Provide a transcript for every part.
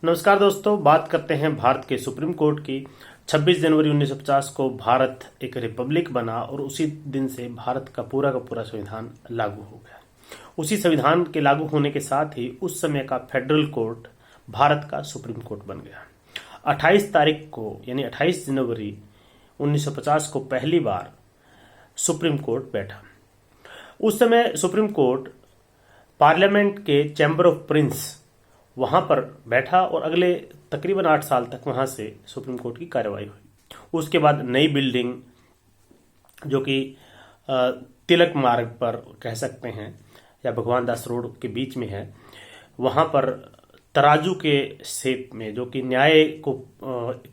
नमस्कार दोस्तों, बात करते हैं भारत के सुप्रीम कोर्ट की। 26 जनवरी 1950 को भारत एक रिपब्लिक बना और उसी दिन से भारत का पूरा संविधान लागू हो गया। उसी संविधान के लागू होने के साथ ही उस समय का फेडरल कोर्ट भारत का सुप्रीम कोर्ट बन गया। 28 तारीख को यानी 28 जनवरी 1950 को पहली बार सुप्रीम कोर्ट बैठा। उस समय सुप्रीम कोर्ट पार्लियामेंट के चैम्बर ऑफ प्रिंस वहां पर बैठा और अगले तकरीबन 8 साल तक वहां से सुप्रीम कोर्ट की कार्यवाही हुई। उसके बाद नई बिल्डिंग जो कि तिलक मार्ग पर कह सकते हैं या भगवान दास रोड के बीच में है, वहां पर तराजू के शेप में, जो कि न्याय को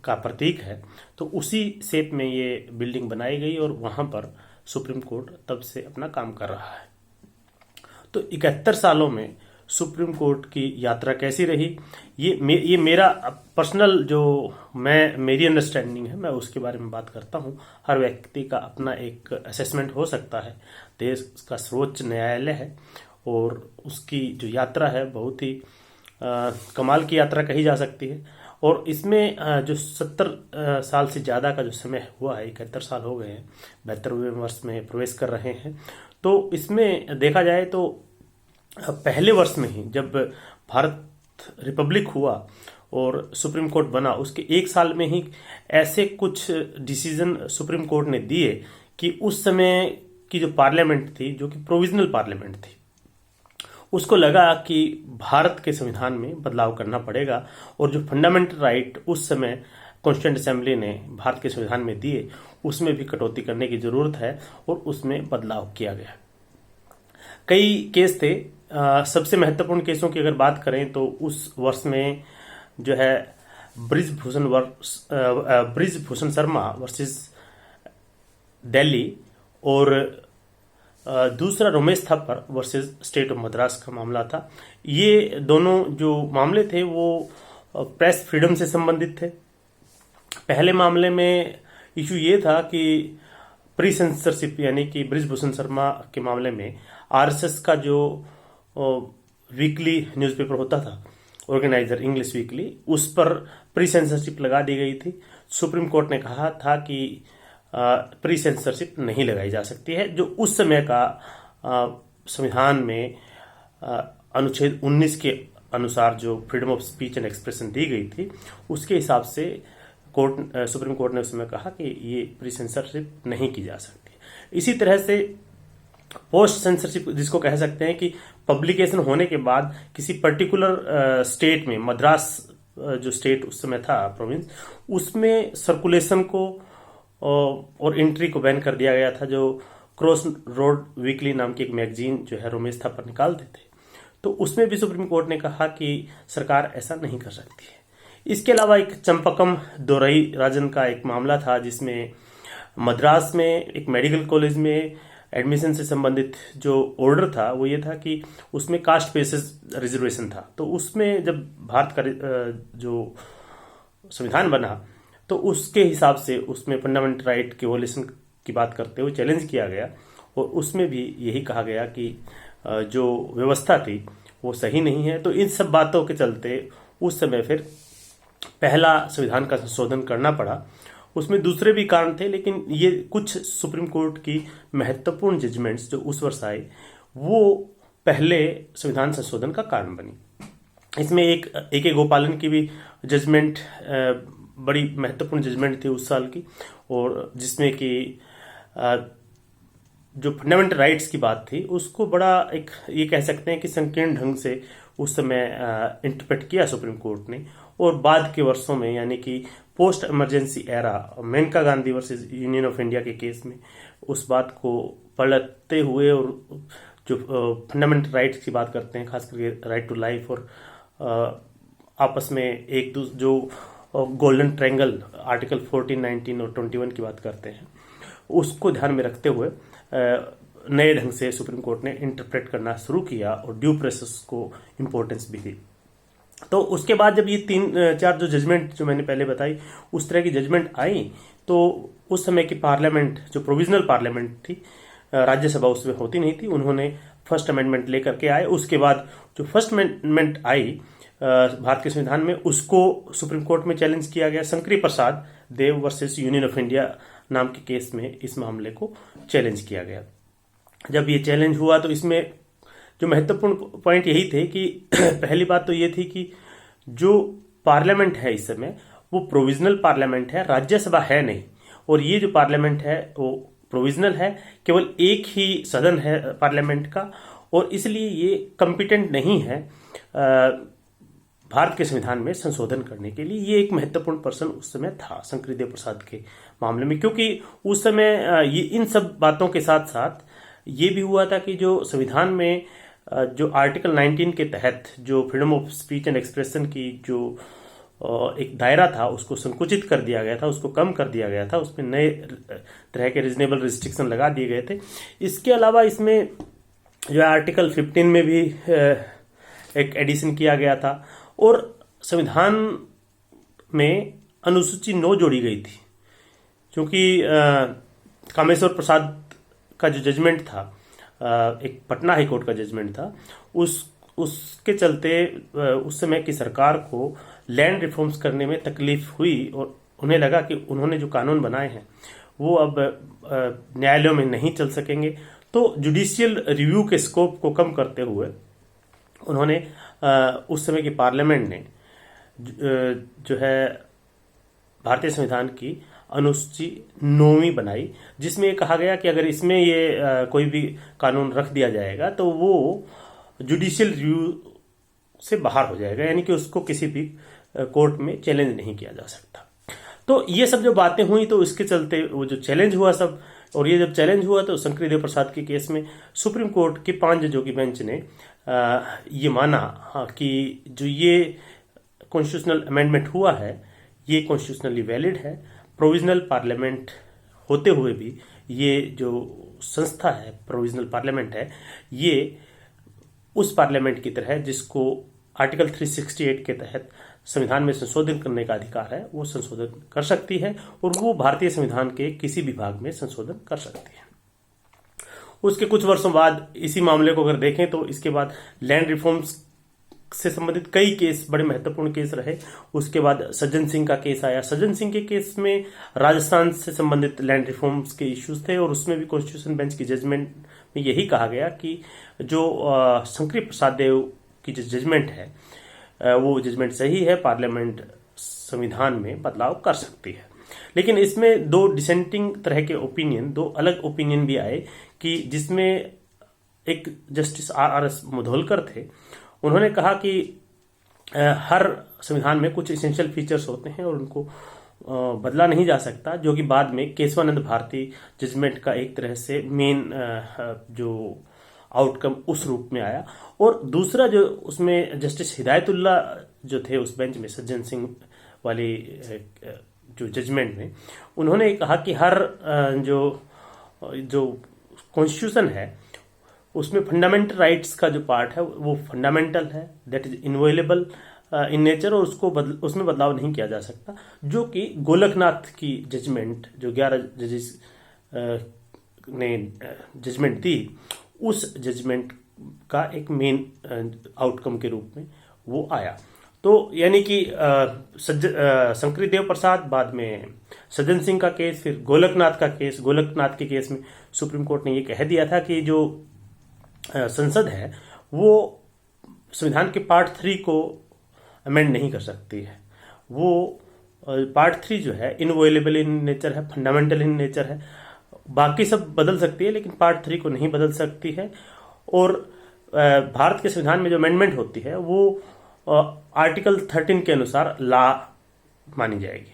का प्रतीक है, तो उसी शेप में ये बिल्डिंग बनाई गई और वहां पर सुप्रीम कोर्ट तब से अपना काम कर रहा है। तो 71 सालों में सुप्रीम कोर्ट की यात्रा कैसी रही, ये मेरा पर्सनल जो मेरी अंडरस्टैंडिंग है, मैं उसके बारे में बात करता हूँ। हर व्यक्ति का अपना एक असेसमेंट हो सकता है। देश का सर्वोच्च न्यायालय है और उसकी जो यात्रा है बहुत ही कमाल की यात्रा कही जा सकती है। और इसमें जो 70 साल से ज़्यादा का जो समय हुआ है, 71 साल हो गए हैं, 72वें वर्ष में प्रवेश कर रहे हैं। तो इसमें देखा जाए तो पहले वर्ष में ही जब भारत रिपब्लिक हुआ और सुप्रीम कोर्ट बना, उसके 1 साल में ही ऐसे कुछ डिसीजन सुप्रीम कोर्ट ने दिए कि उस समय की जो पार्लियामेंट थी, जो कि प्रोविजनल पार्लियामेंट थी, उसको लगा कि भारत के संविधान में बदलाव करना पड़ेगा और जो फंडामेंटल राइट उस समय कॉन्स्टिट्यूएंट असेंबली ने भारत के संविधान में दिए, उसमें भी कटौती करने की जरूरत है और उसमें बदलाव किया गया। कई केस थे। सबसे महत्वपूर्ण केसों की अगर बात करें तो उस वर्ष में जो है ब्रिजभूषण शर्मा वर्सेस दिल्ली और दूसरा रमेश थप्पड़ वर्सेस स्टेट ऑफ मद्रास का मामला था। ये दोनों जो मामले थे वो प्रेस फ्रीडम से संबंधित थे। पहले मामले में इशू ये था कि प्री सेंसरशिप, यानी कि ब्रिजभूषण शर्मा के मामले में आरएसएस का जो वीकली न्यूज़पेपर होता था, ऑर्गेनाइजर इंग्लिश वीकली, उस पर प्री सेंसरशिप लगा दी गई थी। सुप्रीम कोर्ट ने कहा था कि प्री सेंसरशिप नहीं लगाई जा सकती है, जो उस समय का संविधान में अनुच्छेद 19 के अनुसार जो freedom of speech and expression दी गई थी, उसके हिसाब से सुप्रीम कोर्ट ने उस समय कहा कि ये प्री सेंसरशिप नहीं की जा सकती। इसी तरह से पोस्ट सेंसरशिप, जिसको कह सकते हैं कि पब्लिकेशन होने के बाद किसी पर्टिकुलर स्टेट में, मद्रास जो स्टेट उस समय था, प्रोविंस, उसमें सर्कुलेशन को और एंट्री को बैन कर दिया गया था। जो क्रॉस रोड वीकली नाम की एक मैगजीन जो है रमेश थप्पड़ निकालते थे, तो उसमें भी सुप्रीम कोर्ट ने कहा कि सरकार ऐसा नहीं कर सकती है। इसके अलावा एक चंपकम दोरई राजन का एक मामला था, जिसमें मद्रास में एक मेडिकल कॉलेज में एडमिशन से संबंधित जो ऑर्डर था वो ये था कि उसमें कास्ट बेसिस रिजर्वेशन था। तो उसमें जब भारत का जो संविधान बना तो उसके हिसाब से उसमें फंडामेंटल राइट के वोलेशन की बात करते हुए चैलेंज किया गया और उसमें भी यही कहा गया कि जो व्यवस्था थी वो सही नहीं है। तो इन सब बातों के चलते उस समय फिर पहला संविधान का संशोधन करना पड़ा। उसमें दूसरे भी कारण थे, लेकिन ये कुछ सुप्रीम कोर्ट की महत्वपूर्ण जजमेंट्स जो उस वर्ष आए वो पहले संविधान संशोधन का कारण बनी। इसमें एक ए गोपालन की भी जजमेंट बड़ी महत्वपूर्ण जजमेंट थी उस साल की, और जिसमें कि जो फंडामेंटल राइट्स की बात थी उसको बड़ा एक ये कह सकते हैं कि संकीर्ण ढंग से उस समय इंटरप्रेट किया सुप्रीम कोर्ट ने। और बाद के वर्षों में, यानी कि post emergency era, Maneka Gandhi versus Union of India के केस में उस बात को पलटते हुए और जो फंडामेंटल राइट्स की बात करते हैं, खास करके राइट टू लाइफ, और आपस में एक दूसरे जो गोल्डन ट्रायंगल आर्टिकल 14, 19 और 21 की बात करते हैं, उसको ध्यान में रखते हुए नए ढंग से सुप्रीम कोर्ट ने इंटरप्रेट करना शुरू किया और ड्यू प्रोसेस को इम्पोर्टेंस भी दी। तो उसके बाद जब ये 3-4 जो जजमेंट जो मैंने पहले बताई, उस तरह की जजमेंट आई, तो उस समय की पार्लियामेंट जो प्रोविजनल पार्लियामेंट थी, राज्यसभा उसमें होती नहीं थी, उन्होंने फर्स्ट अमेंडमेंट लेकर के आए। उसके बाद जो फर्स्ट अमेंडमेंट आई भारत के संविधान में, उसको सुप्रीम कोर्ट में चैलेंज किया गया। शंकरी प्रसाद देव वर्सेस यूनियन ऑफ इंडिया नाम के केस में इस मामले को चैलेंज किया गया। जब ये चैलेंज हुआ तो इसमें जो महत्वपूर्ण पॉइंट यही थे कि पहली बात तो ये थी कि जो पार्लियामेंट है इस समय वो प्रोविजनल पार्लियामेंट है, राज्यसभा है नहीं, और ये जो पार्लियामेंट है वो प्रोविजनल है, केवल एक ही सदन है पार्लियामेंट का, और इसलिए ये कॉम्पिटेंट नहीं है भारत के संविधान में संशोधन करने के लिए। ये एक महत्वपूर्ण पर्सन उस समय था शंकरदेव प्रसाद के मामले में, क्योंकि उस समय ये इन सब बातों के साथ साथ ये भी हुआ था कि जो संविधान में जो आर्टिकल 19 के तहत जो freedom of speech and expression की जो एक दायरा था उसको संकुचित कर दिया गया था, उसको कम कर दिया गया था, उसमें नए तरह के रीजनेबल रिस्ट्रिक्शन लगा दिए गए थे। इसके अलावा इसमें जो आर्टिकल 15 में भी एक एडिशन किया गया था, और संविधान में अनुसूची 9 जोड़ी गई थी, क्योंकि कामेश्वर प्रसाद का जो जजमेंट था, एक पटना हाईकोर्ट का जजमेंट था, उसके चलते उस समय की सरकार को लैंड रिफॉर्म्स करने में तकलीफ हुई, और उन्हें लगा कि उन्होंने जो कानून बनाए हैं वो अब न्यायालयों में नहीं चल सकेंगे। तो जुडिशियल रिव्यू के स्कोप को कम करते हुए उन्होंने उस समय की पार्लियामेंट ने जो है भारतीय संविधान की अनुसूची 9वीं बनाई, जिसमें ये कहा गया कि अगर इसमें ये कोई भी कानून रख दिया जाएगा तो वो जुडिशियल रिव्यू से बाहर हो जाएगा, यानी कि उसको किसी भी कोर्ट में चैलेंज नहीं किया जा सकता। तो ये सब जो बातें हुई तो इसके चलते वो जो चैलेंज हुआ सब, और ये जब चैलेंज हुआ तो शंकरदेव प्रसाद के केस में सुप्रीम कोर्ट के 5 जजों की बेंच ने ये माना कि जो ये कॉन्स्टिट्यूशनल अमेंडमेंट हुआ है ये कॉन्स्टिट्यूशनली वैलिड है। प्रोविजनल पार्लियामेंट होते हुए भी ये जो संस्था है प्रोविजनल पार्लियामेंट है, ये उस पार्लियामेंट की तरह जिसको आर्टिकल 368 के तहत संविधान में संशोधन करने का अधिकार है वो संशोधन कर सकती है, और वो भारतीय संविधान के किसी भी भाग में संशोधन कर सकती है। उसके कुछ वर्षों बाद इसी मामले को अगर देखें तो इसके बाद लैंड रिफॉर्म्स से संबंधित कई केस, बड़े महत्वपूर्ण केस रहे। उसके बाद सज्जन सिंह का केस आया। सज्जन सिंह के केस में राजस्थान से संबंधित लैंड रिफॉर्म्स के इश्यूज थे, और उसमें भी कॉन्स्टिट्यूशन बेंच की जजमेंट में यही कहा गया कि जो शंकरी प्रसाद देव की जो जजमेंट है वो जजमेंट सही है, पार्लियामेंट संविधान में बदलाव कर सकती है। लेकिन इसमें 2 डिसेंटिंग तरह के ओपिनियन, 2 अलग ओपिनियन भी आए, कि जिसमें एक जस्टिस RRS मुधोलकर थे। उन्होंने कहा कि हर संविधान में कुछ इसेंशियल फीचर्स होते हैं और उनको बदला नहीं जा सकता, जो कि बाद में केशवानंद भारती जजमेंट का एक तरह से मेन जो आउटकम उस रूप में आया। और दूसरा जो उसमें जस्टिस हिदायतुल्ला जो थे उस बेंच में, सज्जन सिंह वाली जो जजमेंट में, उन्होंने कहा कि हर जो कॉन्स्टिट्यूशन है उसमें फंडामेंटल राइट्स का जो पार्ट है वो फंडामेंटल है, that is inviolable in nature, और उसको उसमें बदलाव नहीं किया जा सकता, जो कि गोलकनाथ की जजमेंट जो 11 जजेस ने जजमेंट दी, उस जजमेंट का एक मेन आउटकम के रूप में वो आया। तो यानी कि शंकरी देव प्रसाद, बाद में सज्जन सिंह का केस, फिर गोलकनाथ का केस। गोलकनाथ के केस में सुप्रीम कोर्ट ने ये कह दिया था कि जो संसद है वो संविधान के पार्ट 3 को अमेंड नहीं कर सकती है। वो पार्ट 3 जो है इनवॉयलेबल इन नेचर है, फंडामेंटल इन नेचर है, बाकी सब बदल सकती है लेकिन पार्ट 3 को नहीं बदल सकती है। और भारत के संविधान में जो अमेंडमेंट होती है वो आर्टिकल 13 के अनुसार लॉ मानी जाएगी।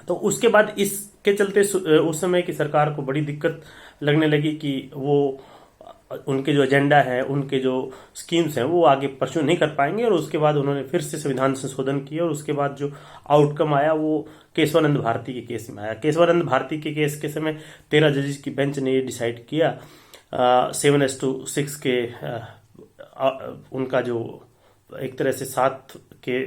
तो उसके बाद इसके चलते उस समय की सरकार को बड़ी दिक्कत लगने लगी कि वो उनके जो एजेंडा है, उनके जो स्कीम्स हैं वो आगे परस्यू नहीं कर पाएंगे। और उसके बाद उन्होंने फिर से संविधान संशोधन किया, और उसके बाद जो आउटकम आया वो केशवानंद भारती के केस में आया। केशवानंद भारती के केस के समय 13 जजेस की बेंच ने ये डिसाइड किया 7-6 के उनका जो एक तरह से 7 के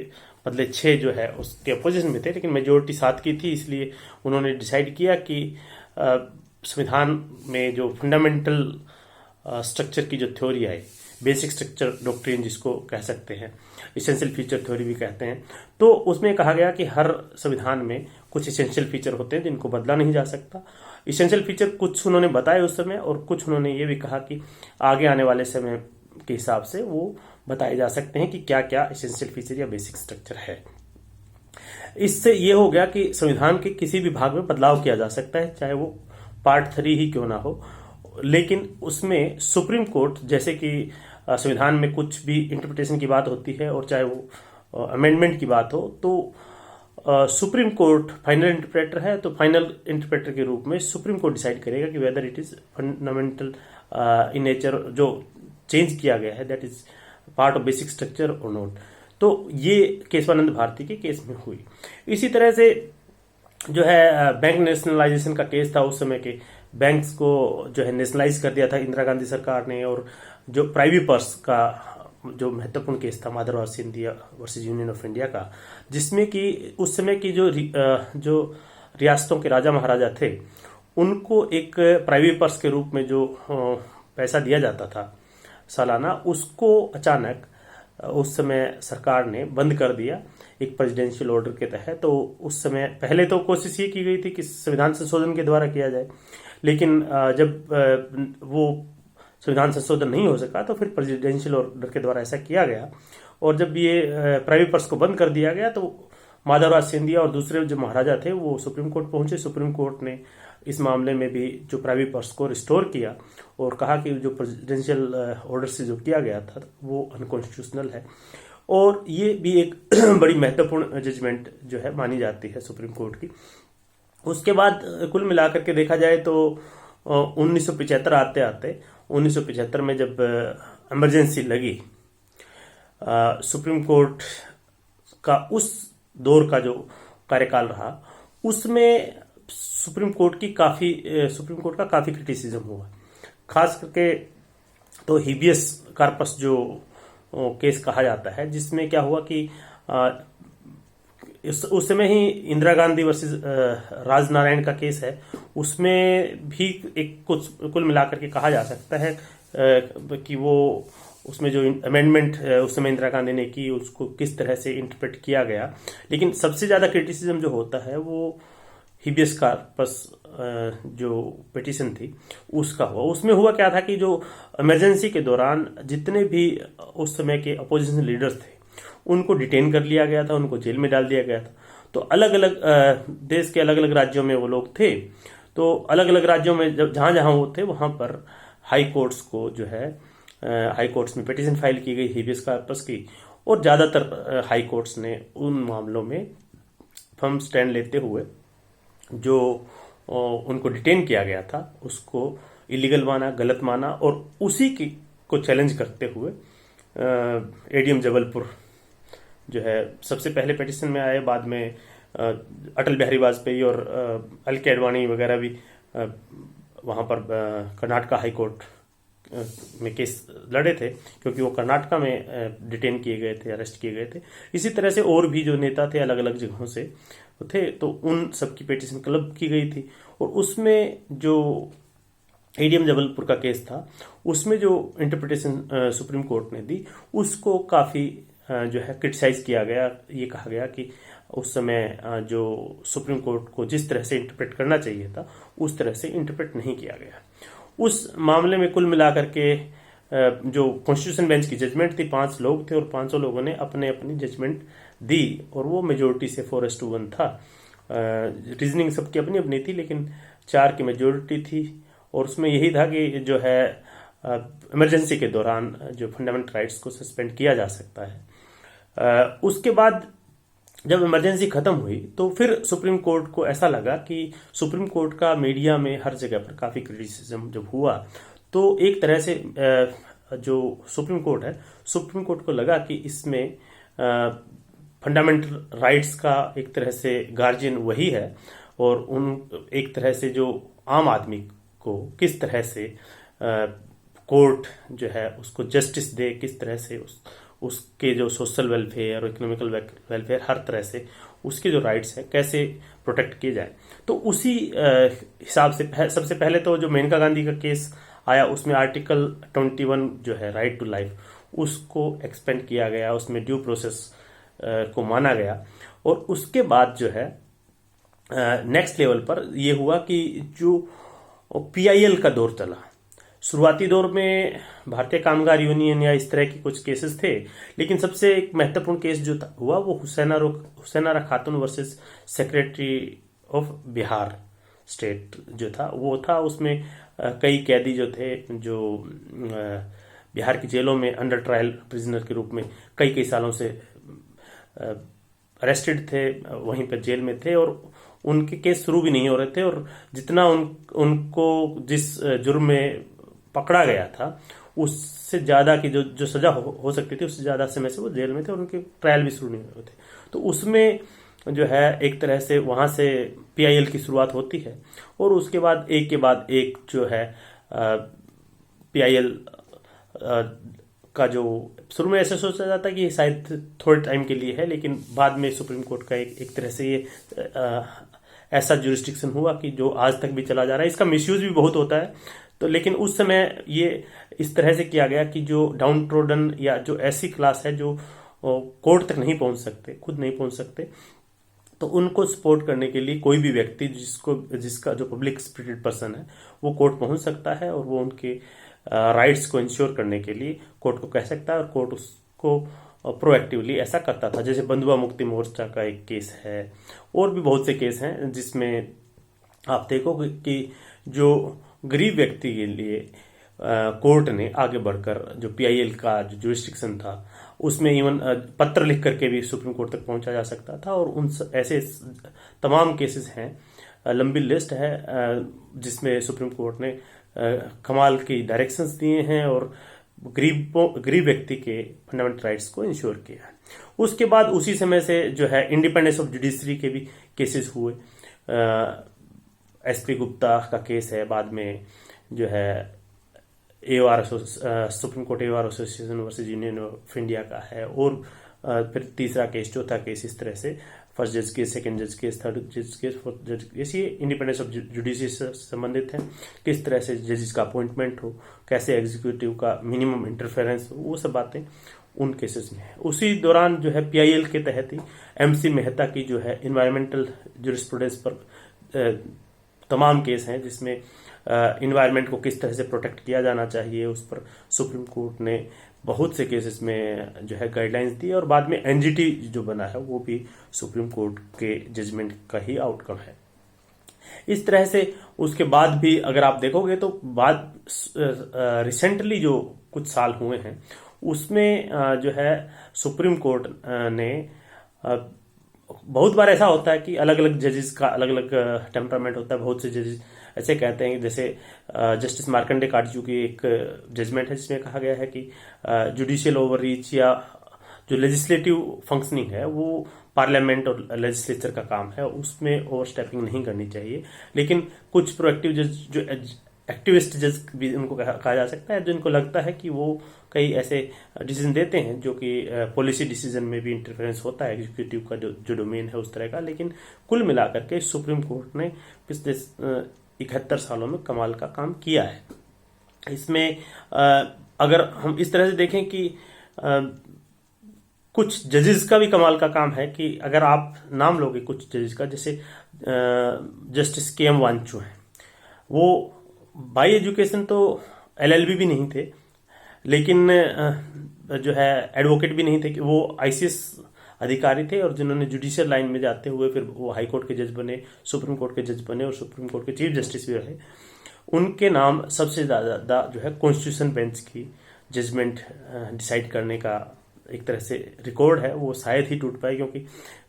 बदले 6 जो है उसके अपोजिशन में थे, लेकिन मेजोरिटी 7 की थी, इसलिए उन्होंने डिसाइड किया कि संविधान में जो फंडामेंटल स्ट्रक्चर की जो थ्योरी आई, बेसिक स्ट्रक्चर डॉक्ट्रिन जिसको कह सकते हैं, इसेंशियल फीचर थ्योरी भी कहते हैं। तो उसमें कहा गया कि हर संविधान में कुछ इसेंशियल फीचर होते हैं जिनको बदला नहीं जा सकता। इसेंशियल फीचर कुछ उन्होंने बताए उस समय, और कुछ उन्होंने ये भी कहा कि आगे आने वाले समय के हिसाब से वो बताए जा सकते हैं कि क्या क्या इसेंशियल फीचर या बेसिक स्ट्रक्चर है। इससे ये हो गया कि संविधान के किसी भी भाग में बदलाव किया जा सकता है, चाहे वो पार्ट 3 ही क्यों ना हो, लेकिन उसमें सुप्रीम कोर्ट, जैसे कि संविधान में कुछ भी इंटरप्रिटेशन की बात होती है और चाहे वो अमेंडमेंट की बात हो, तो सुप्रीम कोर्ट फाइनल इंटरप्रेटर है। तो फाइनल इंटरप्रेटर के रूप में सुप्रीम कोर्ट डिसाइड करेगा कि whether it is fundamental in nature, जो चेंज किया गया है that is part of basic structure और नॉट। तो ये केशवानंद भारती के केस में हुई। इसी तरह से जो है बैंक नेशनलाइजेशन का केस था, उस समय के बैंक्स को जो है नेशनलाइज कर दिया था इंदिरा गांधी सरकार ने। और जो प्राइवेट पर्स का जो महत्वपूर्ण केस था Madhavrao Scindia versus Union of India का, जिसमें कि उस समय की जो रियासतों के राजा महाराजा थे उनको एक प्राइवेट पर्स के रूप में जो पैसा दिया जाता था सालाना, उसको अचानक उस समय सरकार ने बंद कर दिया एक प्रेसिडेंशियल ऑर्डर के तहत। तो उस समय पहले तो कोशिश ये की गई थी कि संविधान संशोधन के द्वारा किया जाए, लेकिन जब वो संविधान संशोधन नहीं हो सका तो फिर प्रेसिडेंशियल ऑर्डर के द्वारा ऐसा किया गया। और जब ये प्राइवेट पर्स को बंद कर दिया गया तो माधवराज सिंधिया और दूसरे जो महाराजा थे वो सुप्रीम कोर्ट पहुंचे। सुप्रीम कोर्ट ने इस मामले में भी जो प्राइवेट पर्स को रिस्टोर किया और कहा कि जो प्रेसिडेंशियल ऑर्डर से जो किया गया था वो अनकॉन्स्टिट्यूशनल है। और ये भी एक बड़ी महत्वपूर्ण जजमेंट जो है मानी जाती है सुप्रीम कोर्ट की। उसके बाद कुल मिलाकर के देखा जाए तो 1975 आते आते 1975 में जब इमरजेंसी लगी, सुप्रीम कोर्ट का उस दौर का जो कार्यकाल रहा उसमें सुप्रीम कोर्ट का काफी क्रिटिसिज्म हुआ। खास करके तो हिबियस कार्पस जो केस कहा जाता है, जिसमें क्या हुआ कि उस समय ही इंदिरा गांधी वर्सेस राजनारायण का केस है, उसमें भी एक कुछ कुल मिलाकर के कहा जा सकता है कि वो उसमें जो अमेंडमेंट उस समय इंदिरा गांधी ने की उसको किस तरह से इंटरप्रेट किया गया। लेकिन सबसे ज्यादा क्रिटिसिज्म जो होता है वो हिबियस कार्पस जो पिटीशन थी उसका हुआ। उसमें हुआ क्या था कि जो इमरजेंसी के दौरान जितने भी उस समय के अपोजिशन लीडर्स थे उनको डिटेन कर लिया गया था, उनको जेल में डाल दिया गया था। तो अलग अलग देश के अलग अलग राज्यों में वो लोग थे। तो अलग अलग राज्यों में जब जहां जहां वो थे वहां पर हाई कोर्ट्स को जो है हाई कोर्ट्स में पिटीशन फाइल की गई हिबियस कार्पस की, और ज्यादातर हाई कोर्ट्स ने उन मामलों में फर्म स्टैंड लेते हुए जो उनको डिटेन किया गया था उसको इलीगल माना, गलत माना, और उसी की को चैलेंज करते हुए एडीएम जबलपुर जो है सबसे पहले पिटीशन में आए। बाद में अटल बिहारी वाजपेयी और एल के अडवाणी वगैरह भी वहां पर कर्नाटका हाई कोर्ट में केस लड़े थे, क्योंकि वो कर्नाटका में डिटेन किए गए थे, अरेस्ट किए गए थे। इसी तरह से और भी जो नेता थे अलग अलग जगहों से थे, तो उन सबकी पिटीशन क्लब की गई थी। और उसमें जो एडीएम जबलपुर का केस था उसमें जो इंटरप्रिटेशन सुप्रीम कोर्ट ने दी उसको काफी जो है क्रिटिसाइज किया गया। ये कहा गया कि उस समय जो सुप्रीम कोर्ट को जिस तरह से इंटरप्रेट करना चाहिए था उस तरह से इंटरप्रेट नहीं किया गया। उस मामले में कुल मिलाकर के जो कॉन्स्टिट्यूशन बेंच की जजमेंट थी, 5 लोग थे और 500 लोगों ने अपने अपनी जजमेंट दी, और वो मेजोरिटी से 4:1 था। रीजनिंग सबकी अपनी अपनी थी, लेकिन 4 की मेजोरिटी थी। और उसमें यही था कि जो है इमरजेंसी के दौरान जो फंडामेंटल राइट्स को सस्पेंड किया जा सकता है। उसके बाद जब इमरजेंसी खत्म हुई तो फिर सुप्रीम कोर्ट को ऐसा लगा कि सुप्रीम कोर्ट का मीडिया में हर जगह पर काफी क्रिटिसिज्म जब हुआ, तो एक तरह से जो सुप्रीम कोर्ट है, सुप्रीम कोर्ट को लगा कि इसमें फंडामेंटल राइट्स का एक तरह से गार्जियन वही है, और उन एक तरह से जो आम आदमी को किस तरह से कोर्ट जो है उसको जस्टिस दे, किस तरह से उसके जो सोशल वेलफेयर और इकोनॉमिकल वेलफेयर हर तरह से उसके जो राइट्स है कैसे प्रोटेक्ट किए जाए। तो उसी हिसाब से सबसे पहले तो जो मेनका गांधी का केस आया उसमें आर्टिकल 21 जो है राइट टू लाइफ, उसको एक्सपेंड किया गया, उसमें ड्यू प्रोसेस को माना गया। और उसके बाद जो है नेक्स्ट लेवल पर यह हुआ कि जो पीआईएल का दौर चला, शुरुआती दौर में भारतीय कामगार यूनियन या इस तरह के कुछ केसेस थे, लेकिन सबसे एक महत्वपूर्ण केस जो हुआ वो हुसैनारा खातून versus secretary of Bihar state जो था वो था। उसमें कई कैदी जो थे जो बिहार की जेलों में अंडर ट्रायल प्रिजनर के रूप में कई कई सालों से अरेस्टेड थे, वहीं पर जेल में थे और उनके केस शुरू भी नहीं हो रहे थे। और जितना उनको जिस जुर्म में पकड़ा गया था उससे ज्यादा की जो सजा हो सकती थी उससे ज्यादा समय से वो जेल में थे और उनके ट्रायल भी शुरू नहीं हुए थे। तो उसमें जो है एक तरह से वहां से पीआईएल की शुरुआत होती है और उसके बाद एक जो है पीआईएल का जो शुरू में ऐसे सोचा जाता है कि शायद थोड़े टाइम के लिए है, लेकिन बाद में सुप्रीम कोर्ट का एक तरह से ये ऐसा जुरिस्डिक्शन हुआ कि जो आज तक भी चला जा रहा है। इसका मिसयूज भी बहुत होता है, तो लेकिन उस समय ये इस तरह से किया गया कि जो डाउन ट्रोडन या जो ऐसी क्लास है जो कोर्ट तक नहीं पहुंच सकते, खुद नहीं पहुंच सकते, तो उनको सपोर्ट करने के लिए कोई भी व्यक्ति जिसका जो पब्लिक स्पिरिटेड पर्सन है वो कोर्ट पहुंच सकता है और वो उनके राइट्स को इंश्योर करने के लिए कोर्ट को कह सकता है और कोर्ट उसको प्रोएक्टिवली ऐसा करता था। जैसे बंधुआ मुक्ति मोर्चा का एक केस है और भी बहुत से केस हैं जिसमें आप देखोगे कि जो गरीब व्यक्ति के लिए कोर्ट ने आगे बढ़कर जो पीआईएल का जो जुरिस्डिक्शन था उसमें इवन पत्र लिख करके भी सुप्रीम कोर्ट तक पहुंचा जा सकता था। और उन ऐसे तमाम केसेस हैं, लंबी लिस्ट है जिसमें सुप्रीम कोर्ट ने कमाल की डायरेक्शंस दिए हैं और गरीब व्यक्ति के फंडामेंटल राइट्स को इंश्योर किया है। उसके बाद उसी समय से जो है इंडिपेंडेंस ऑफ जुडिशरी के भी केसेस हुए। एसपी गुप्ता का केस है, बाद में जो है AOR supreme court AOR association versus Union of India का है और फिर तीसरा केस, चौथा केस, इस तरह से फर्स्ट जज केस, सेकंड जज केस, थर्ड जज केस, फोर्थ जज केस, ये इंडिपेंडेंस ऑफ जुडिशरी से संबंधित है। किस तरह से जजेस का अपॉइंटमेंट हो, कैसे एग्जीक्यूटिव का मिनिमम इंटरफेरेंस हो, वो सब बातें उन केसेस में है। उसी दौरान जो है पीआईएल के तहत ही एमसी मेहता की जो है इन्वायरमेंटल जुरिस्प्रूडेंस पर तमाम केस हैं जिसमें इन्वायरमेंट को किस तरह से प्रोटेक्ट किया जाना चाहिए उस पर सुप्रीम कोर्ट ने बहुत से केसेस में जो है गाइडलाइंस दी और बाद में एनजीटी जो बना है वो भी सुप्रीम कोर्ट के जजमेंट का ही आउटकम है। इस तरह से उसके बाद भी अगर आप देखोगे तो बाद रिसेंटली जो कुछ साल हुए हैं उसमें जो है सुप्रीम कोर्ट ने बहुत बार ऐसा होता है कि अलग अलग जजेस का अलग अलग टेम्परामेंट होता है। बहुत से जजेस ऐसे कहते हैं, जैसे जस्टिस मार्कंडे काटजू की एक जजमेंट है जिसमें कहा गया है कि जुडिशियल ओवररीच या जो लेजिस्लेटिव फंक्शनिंग है वो पार्लियामेंट और लेजिस्लेचर का काम है, उसमें ओवरस्टेपिंग नहीं करनी चाहिए। लेकिन कुछ प्रोएक्टिव जज जो एक्टिविस्ट जज भी उनको कहा जा सकता है, जिनको लगता है कि वो कई ऐसे डिसीजन देते हैं जो कि पॉलिसी डिसीजन में भी इंटरफेरेंस होता है एग्जीक्यूटिव का जो डोमेन है उस तरह का। लेकिन कुल मिलाकर के सुप्रीम कोर्ट ने पिछले 71 सालों में कमाल का काम किया है। इसमें अगर हम इस तरह से देखें कि कुछ जजेस का भी कमाल का काम है कि अगर आप नाम लोगे कुछ जजेस का, जैसे जस्टिस के.एम. वांचू हैं, वो बाई एजुकेशन तो एलएलबी भी नहीं थे, लेकिन जो है एडवोकेट भी नहीं थे, कि वो आईसीएस अधिकारी थे और जिन्होंने जुडिशियल लाइन में जाते हुए फिर वो हाई कोर्ट के जज बने, सुप्रीम कोर्ट के जज बने और सुप्रीम कोर्ट के चीफ जस्टिस भी रहे। उनके नाम सबसे ज्यादा जो है कॉन्स्टिट्यूशन बेंच की जजमेंट डिसाइड करने का एक तरह से रिकॉर्ड है, वो शायद ही टूट पाए, क्योंकि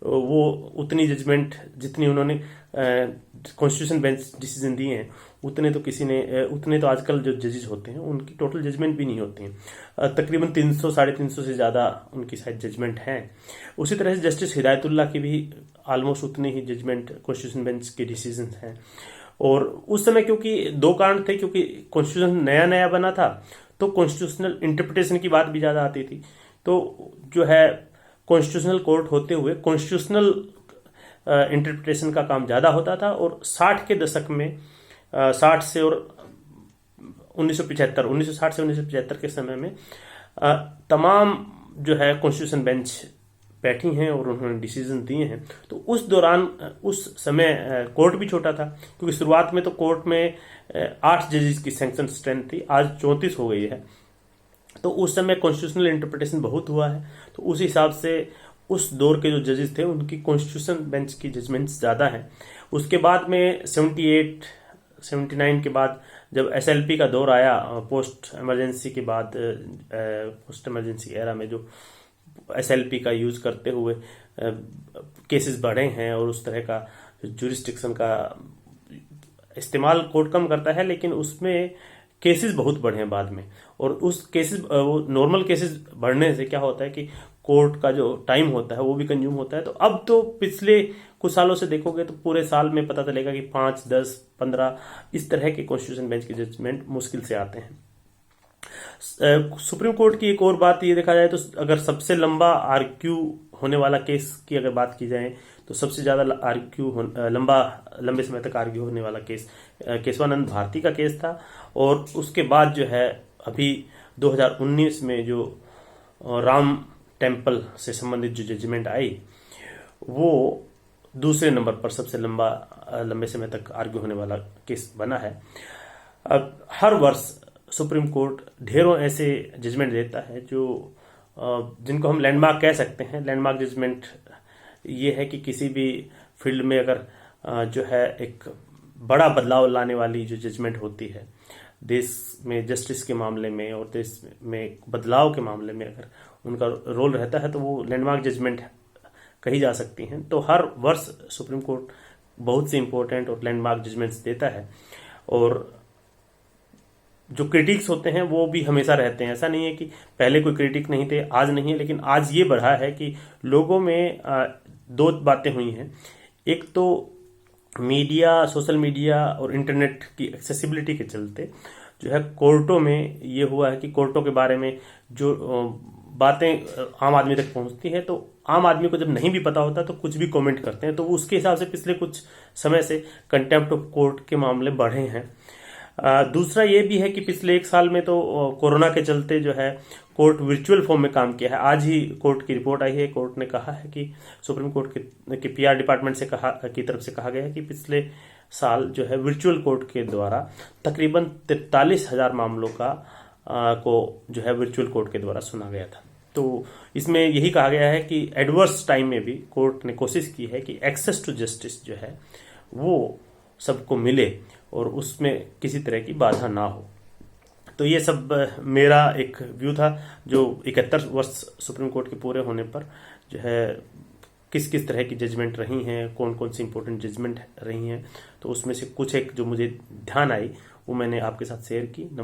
वो उतनी जजमेंट जितनी उन्होंने कॉन्स्टिट्यूशन बेंच डिसीजन दिए हैं उतने तो आजकल जो जजेस होते हैं उनकी टोटल जजमेंट भी नहीं होती हैं। तकरीबन 300 350 से ज़्यादा उनकी शायद जजमेंट हैं। उसी तरह से जस्टिस हिदायतुल्लाह की भी ऑलमोस्ट उतनी ही जजमेंट कॉन्स्टिट्यूशन बेंच के डिसीजन हैं। और उस समय क्योंकि दो कारण थे, क्योंकि कॉन्स्टिट्यूशन नया नया बना था तो कॉन्स्टिट्यूशनल इंटरप्रिटेशन की बात भी ज़्यादा आती थी। तो जो है कॉन्स्टिट्यूशनल कोर्ट होते हुए कॉन्स्टिट्यूशनल इंटरप्रिटेशन का काम ज़्यादा होता था। और 60 के दशक में 60 से 1960 से 1975 के समय में तमाम जो है कॉन्स्टिट्यूशन बेंच बैठी हैं और उन्होंने डिसीजन दिए हैं। तो उस दौरान उस समय कोर्ट भी छोटा था, क्योंकि शुरुआत में तो कोर्ट में 8 जजेस की सैंक्शन स्ट्रेंथ थी, आज 34 हो गई है। तो उस समय कॉन्स्टिट्यूशनल इंटरप्रिटेशन बहुत हुआ है, तो उस हिसाब से उस दौर के जो जजेस थे उनकी कॉन्स्टिट्यूशन बेंच की जजमेंट्स ज़्यादा हैं। उसके बाद में 78 79 के बाद जब एसएलपी का दौर आया, पोस्ट इमरजेंसी के बाद, पोस्ट इमरजेंसी एरा में जो एसएलपी का यूज करते हुए केसेस बढ़े हैं और उस तरह का जुरिस्डिक्शन का इस्तेमाल कोर्ट कम करता है, लेकिन उसमें केसेस बहुत बढ़े हैं बाद में। और उस केसेस, वो नॉर्मल केसेस बढ़ने से क्या होता है कि कोर्ट का जो टाइम होता है वो भी कंज्यूम होता है। तो अब तो पिछले कुछ सालों से देखोगे तो पूरे साल में पता चलेगा कि 5, 10, 15 इस तरह के कॉन्स्टिट्यूशन बेंच के जजमेंट मुश्किल से आते हैं। सुप्रीम कोर्ट की एक और बात ये देखा जाए तो अगर सबसे लंबा आर्ग्यू होने वाला केस की अगर बात की जाए तो सबसे ज्यादा लंबे समय तक आर्ग्यू होने वाला केस केशवानंद भारती का केस था। और उसके बाद जो है अभी 2019 में जो राम टेम्पल से संबंधित जो जजमेंट आई वो दूसरे नंबर पर सबसे लंबे समय तक आर्ग्यू होने वाला केस बना है। अब हर वर्ष सुप्रीम कोर्ट ढेरों ऐसे जजमेंट देता है जो जिनको हम लैंडमार्क कह सकते हैं। लैंडमार्क जजमेंट ये है कि किसी भी फील्ड में अगर जो है एक बड़ा बदलाव लाने वाली जो जजमेंट होती है देश में जस्टिस के मामले में और देश में बदलाव के मामले में अगर उनका रोल रहता है तो वो लैंडमार्क जजमेंट कही जा सकती हैं। तो हर वर्ष सुप्रीम कोर्ट बहुत से इंपॉर्टेंट और लैंडमार्क जजमेंट्स देता है। और जो क्रिटिक्स होते हैं वो भी हमेशा रहते हैं, ऐसा नहीं है कि पहले कोई क्रिटिक नहीं थे, आज नहीं है, लेकिन आज ये बढ़ा है कि लोगों में दो बातें हुई हैं। एक तो मीडिया, सोशल मीडिया और इंटरनेट की एक्सेसिबिलिटी के चलते जो है कोर्टों में ये हुआ है कि कोर्टों के बारे में जो बातें आम आदमी तक पहुंचती है तो आम आदमी को जब नहीं भी पता होता तो कुछ भी कमेंट करते हैं। तो उसके हिसाब से पिछले कुछ समय से कंटेम्प्ट ऑफ कोर्ट के मामले बढ़े हैं। दूसरा ये भी है कि पिछले 1 साल में तो कोरोना के चलते जो है कोर्ट वर्चुअल फॉर्म में काम किया है। आज ही कोर्ट की रिपोर्ट आई है, कोर्ट ने कहा है कि सुप्रीम कोर्ट के पीआर डिपार्टमेंट से की तरफ से कहा गया है कि पिछले साल जो है वर्चुअल कोर्ट के द्वारा तकरीबन 43,000 मामलों को जो है वर्चुअल कोर्ट के द्वारा सुना गया था। तो इसमें यही कहा गया है कि एडवर्स टाइम में भी कोर्ट ने कोशिश की है कि एक्सेस टू जस्टिस जो है वो सबको मिले और उसमें किसी तरह की बाधा ना हो। तो ये सब मेरा एक व्यू था जो 71 वर्ष सुप्रीम कोर्ट के पूरे होने पर जो है किस किस तरह की जजमेंट रही हैं, कौन कौन सी इंपॉर्टेंट जजमेंट रही हैं। तो उसमें से कुछ एक जो मुझे ध्यान आई वो मैंने आपके साथ शेयर की। नमस्कार।